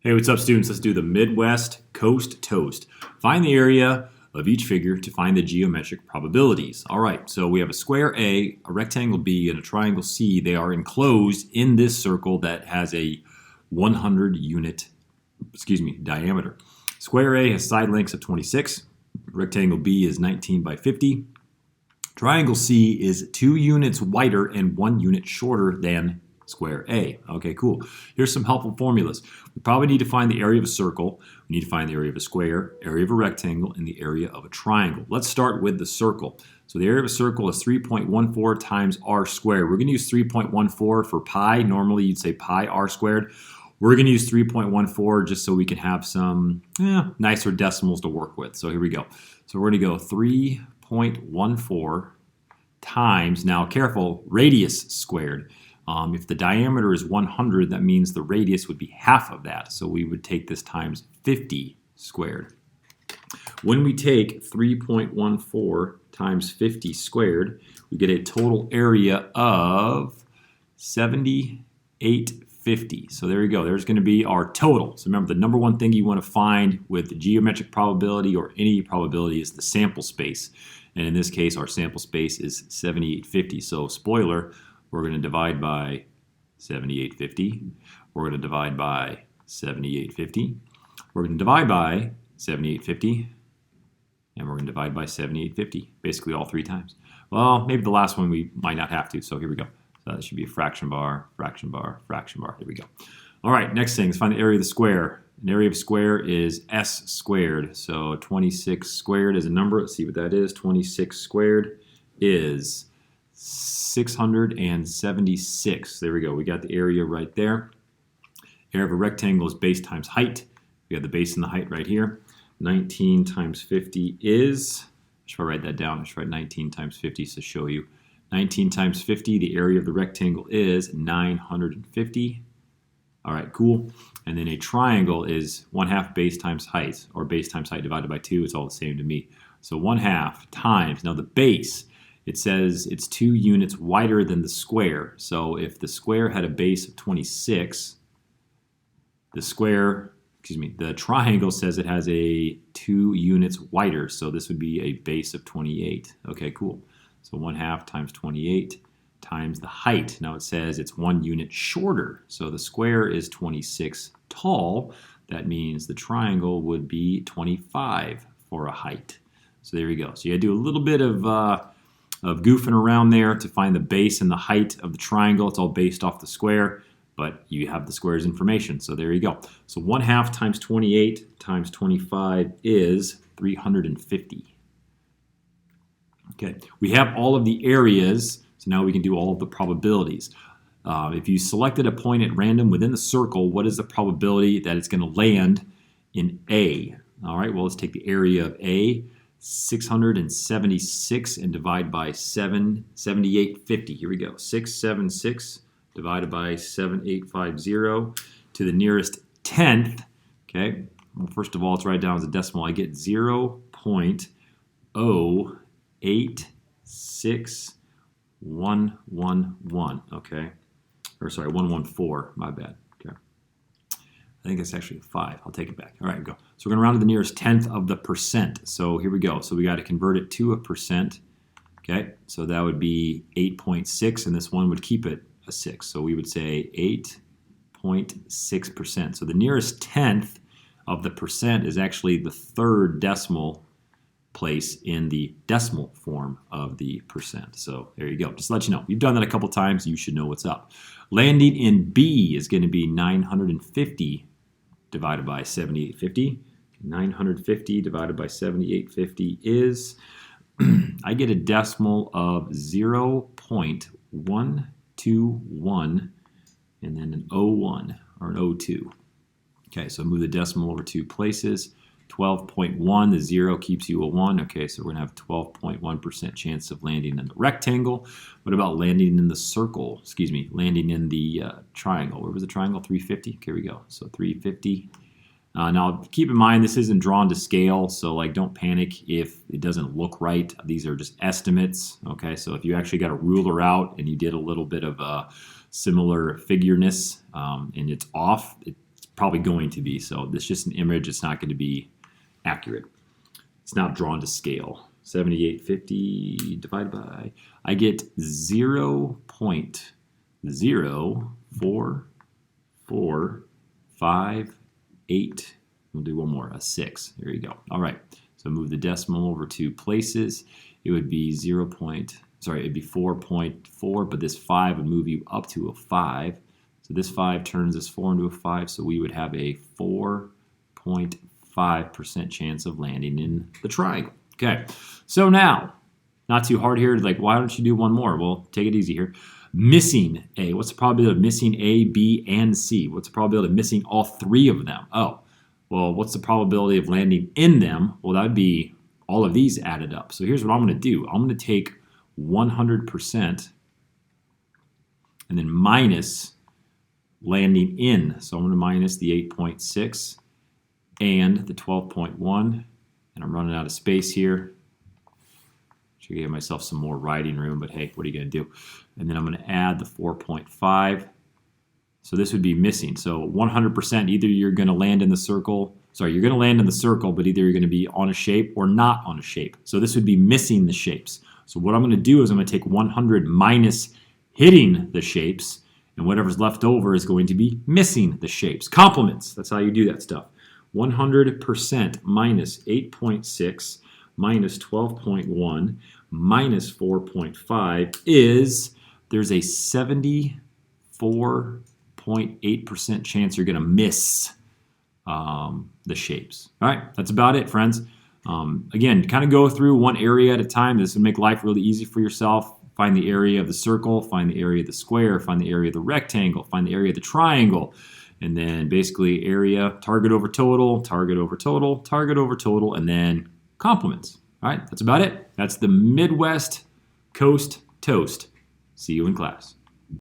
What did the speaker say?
Hey, what's up, students? Let's do the Midwest Coast Toast. Find the area of each figure to find the geometric probabilities. All right, so we have a square A, a rectangle B, and a triangle C. They are enclosed in this circle that has a 100 unit, diameter. Square A has side lengths of 26. Rectangle B is 19 by 50. Triangle C is 2 units wider and 1 unit shorter than square A. Okay, cool. Here's some helpful formulas. We probably need to find the area of a circle. We need to find the area of a square, area of a rectangle, and the area of a triangle. Let's start with the circle. So the area of a circle is 3.14 times r squared. We're going to use 3.14 for pi. Normally you'd say pi r squared. We're going to use 3.14 just so we can have some nicer decimals to work with. So here we go. So we're going to go 3.14 times, now careful, radius squared. If the diameter is 100, that means the radius would be half of that. So we would take this times 50 squared. When we take 3.14 times 50 squared, we get a total area of 7850. So there you go. There's going to be our total. So remember, the number one thing you want to find with the geometric probability or any probability is the sample space. And in this case, our sample space is 7850. So spoiler, we're going to divide by 7850. We're going to divide by 7850. We're going to divide by 7850. And we're going to divide by 7850. Basically all three times. Well, maybe the last one we might not have to. So here we go. So that should be a fraction bar, fraction bar, fraction bar. Here we go. All right, next thing is find the area of the square. An area of a square is s squared. So 26 squared is a number. Let's see what that is. 26 squared is 676. There we go. We got the area right there. Area of a rectangle is base times height. We have the base and the height right here. 19 times 50 is, should I write that down? I should write 19 times 50 to show you. 19 times 50, the area of the rectangle is 950. All right, cool. And then a triangle is 1/2 base times height, or base times height divided by 2. It's all the same to me. So 1/2 times, now the base, it says it's 2 units wider than the square. So if the square had a base of 26, the triangle says it has a 2 units wider. So this would be a base of 28. Okay, cool. So 1/2 times 28 times the height. Now it says it's 1 unit shorter. So the square is 26 tall. That means the triangle would be 25 for a height. So there you go. So you had to do a little bit of goofing around there to find the base and the height of the triangle. It's all based off the square, but you have the square's information. So there you go. So 1/2 times 28 times 25 is 350. Okay, we have all of the areas, so now we can do all of the probabilities. If you selected a point at random within the circle, what is the probability that it's going to land in A? All right, well, let's take the area of A, 676, and divide by 7850. Here we go, 676 divided by 7850 to the nearest tenth. Okay, well, first of all, let's write it down as a decimal. I get 0.08611. Okay, or sorry, 114. My bad. Okay, I think it's actually 5. I'll take it back. All right, go. So we're going to round to the nearest tenth of the percent. So here we go. So we got to convert it to a percent. Okay, so that would be 8.6, and this one would keep it a 6. So we would say 8.6%. So the nearest tenth of the percent is actually the third decimal place in the decimal form of the percent. So there you go. Just to let you know. You've done that a couple times. You should know what's up. Landing in B is going to be 950 divided by 7850. 950 divided by 7850 is, I get a decimal of 0.121 and then an 01 or an 02. Okay, so move the decimal over 2 places. 12.1, the 0 keeps you a 1. Okay, so we're going to have 12.1% chance of landing in the rectangle. What about landing in the circle? Landing in the triangle. Where was the triangle? 350? Here we go. So 350. Now, keep in mind, this isn't drawn to scale, so don't panic if it doesn't look right. These are just estimates. Okay, so if you actually got a ruler out and you did a little bit of similar figureness and it's off, it's probably going to be. So this is just an image. It's not going to be accurate. It's not drawn to scale. 7850 divided by, I get 0.04458. We'll do one more, a 6. There you go. All right. So move the decimal over 2 places. It would be it'd be 4.4, but this 5 would move you up to a 5. So this 5 turns this 4 into a 5, so we would have a 4.5% chance of landing in the triangle. Okay, so now, not too hard here, like why don't you do one more? Well, take it easy here. Missing A, what's the probability of missing A, B, and C? What's the probability of missing all 3 of them? Oh, well, what's the probability of landing in them? Well, that would be all of these added up. So here's what I'm going to do. I'm going to take 100% and then minus landing in. So I'm going to minus the 8.6 and the 12.1. And I'm running out of space here. Should give myself some more writing room, but hey, what are you going to do? And then I'm going to add the 4.5. So this would be missing. So 100%, either you're going to land in the circle. Sorry, you're going to land in the circle, but either you're going to be on a shape or not on a shape. So this would be missing the shapes. So what I'm going to do is I'm going to take 100 minus hitting the shapes, and whatever's left over is going to be missing the shapes. Complements, that's how you do that stuff. 100% minus 8.6 minus 12.1 minus 4.5 is, there's a 74.8% chance you're going to miss the shapes. All right, that's about it, friends. Again, kind of go through one area at a time. This will make life really easy for yourself. Find the area of the circle, find the area of the square, find the area of the rectangle, find the area of the triangle, and then basically area, target over total, target over total, target over total, and then complements. All right, that's about it. That's the Midwest Coast Toast. See you in class.